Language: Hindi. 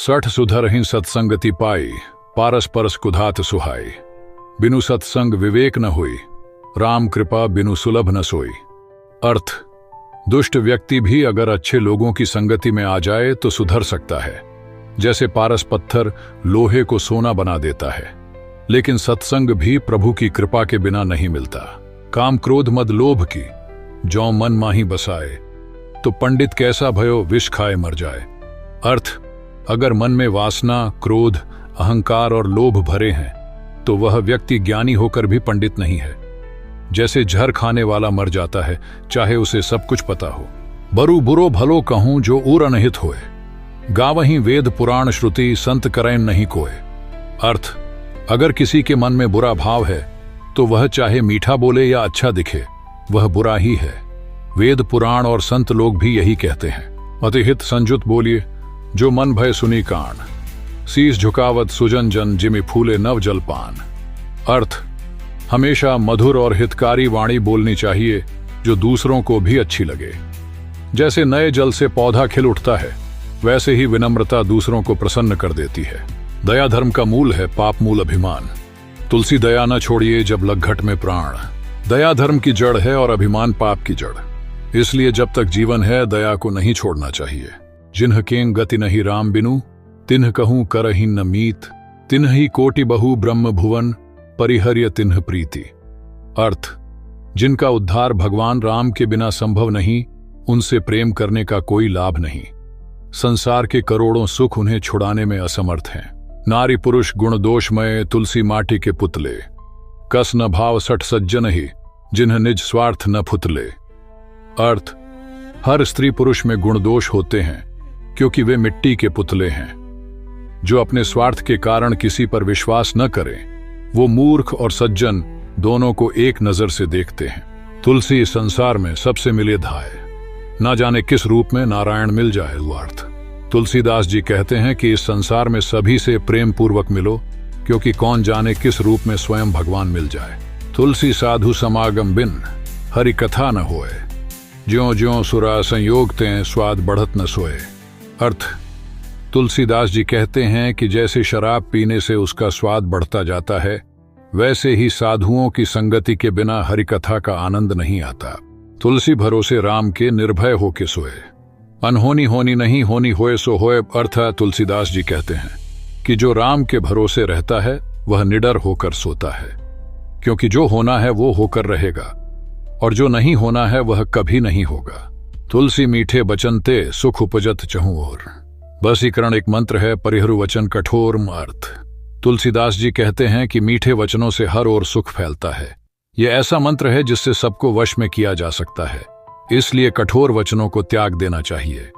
सठ सुधरहिं सत्संगति पाई, पारस परस कुधात सुहाई। बिनु सत्संग विवेक न होई, राम कृपा बिनु सुलभ न सोई। अर्थ, दुष्ट व्यक्ति भी अगर अच्छे लोगों की संगति में आ जाए तो सुधर सकता है, जैसे पारस पत्थर लोहे को सोना बना देता है। लेकिन सत्संग भी प्रभु की कृपा के बिना नहीं मिलता। काम क्रोध मद लोभ की जौ मन माही बसाए, तो पंडित कैसा भयो विष खाए मर जाए। अर्थ, अगर मन में वासना, क्रोध, अहंकार और लोभ भरे हैं तो वह व्यक्ति ज्ञानी होकर भी पंडित नहीं है। जैसे जहर खाने वाला मर जाता है, चाहे उसे सब कुछ पता हो। बरु बुरो भलो कहूं जो उर अनहित होए, गावहीं वेद पुराण श्रुति संत करें नहीं कोय। अर्थ, अगर किसी के मन में बुरा भाव है तो वह चाहे मीठा बोले या अच्छा दिखे, वह बुरा ही है। वेद पुराण और संत लोग भी यही कहते हैं। अतिहित संजुत बोलिए, जो मन भय सुनी कान, शीस झुकावत सुजन जन जिमि फूले नव जलपान। अर्थ, हमेशा मधुर और हितकारी वाणी बोलनी चाहिए जो दूसरों को भी अच्छी लगे। जैसे नए जल से पौधा खिल उठता है, वैसे ही विनम्रता दूसरों को प्रसन्न कर देती है। दया धर्म का मूल है, पाप मूल अभिमान। तुलसी दया न छोड़िए जब लग घट में प्राण। दया धर्म की जड़ है और अभिमान पाप की जड़। इसलिए जब तक जीवन है दया को नहीं छोड़ना चाहिए। जिन्ह कें गति नहीं राम बिनु, तिन्ह कहूं करहिं न मीत। तिन्हि कोटि बहु ब्रह्म भुवन, परिहर्य तिन्ह प्रीति। अर्थ, जिनका उद्धार भगवान राम के बिना संभव नहीं, उनसे प्रेम करने का कोई लाभ नहीं। संसार के करोड़ों सुख उन्हें छुड़ाने में असमर्थ हैं। नारी पुरुष गुण दोषमय, तुलसी माटी के पुतले। कस न भाव सठ सज्जन ही, जिन्ह निज स्वार्थ न फुतले। अर्थ, हर स्त्री पुरुष में गुण दोष होते हैं, क्योंकि वे मिट्टी के पुतले हैं। जो अपने स्वार्थ के कारण किसी पर विश्वास न करें, वो मूर्ख और सज्जन दोनों को एक नजर से देखते हैं। तुलसी इस संसार में सबसे मिले धाय, ना जाने किस रूप में नारायण मिल जाए। अर्थ, तुलसीदास जी कहते हैं कि इस संसार में सभी से प्रेम पूर्वक मिलो, क्योंकि कौन जाने किस रूप में स्वयं भगवान मिल जाए। तुलसी साधु समागम बिन, हरि कथा न होए। ज्यों ज्यों सुरा संयोग तें, स्वाद बढ़त न सोए। अर्थ, तुलसीदास जी कहते हैं कि जैसे शराब पीने से उसका स्वाद बढ़ता जाता है, वैसे ही साधुओं की संगति के बिना हरिकथा का आनंद नहीं आता। तुलसी भरोसे राम के निर्भय होके सोए। अनहोनी होनी नहीं, होनी होए सो होए। अर्थ, तुलसीदास जी कहते हैं कि जो राम के भरोसे रहता है वह निडर होकर सोता है, क्योंकि जो होना है वो होकर रहेगा और जो नहीं होना है वह कभी नहीं होगा। तुलसी मीठे बचनते, सुख उपजत चहु ओर। बसीकरण एक मंत्र है, परिहरु वचन कठोर। अर्थ, तुलसीदास जी कहते हैं कि मीठे वचनों से हर ओर सुख फैलता है। यह ऐसा मंत्र है जिससे सबको वश में किया जा सकता है, इसलिए कठोर वचनों को त्याग देना चाहिए।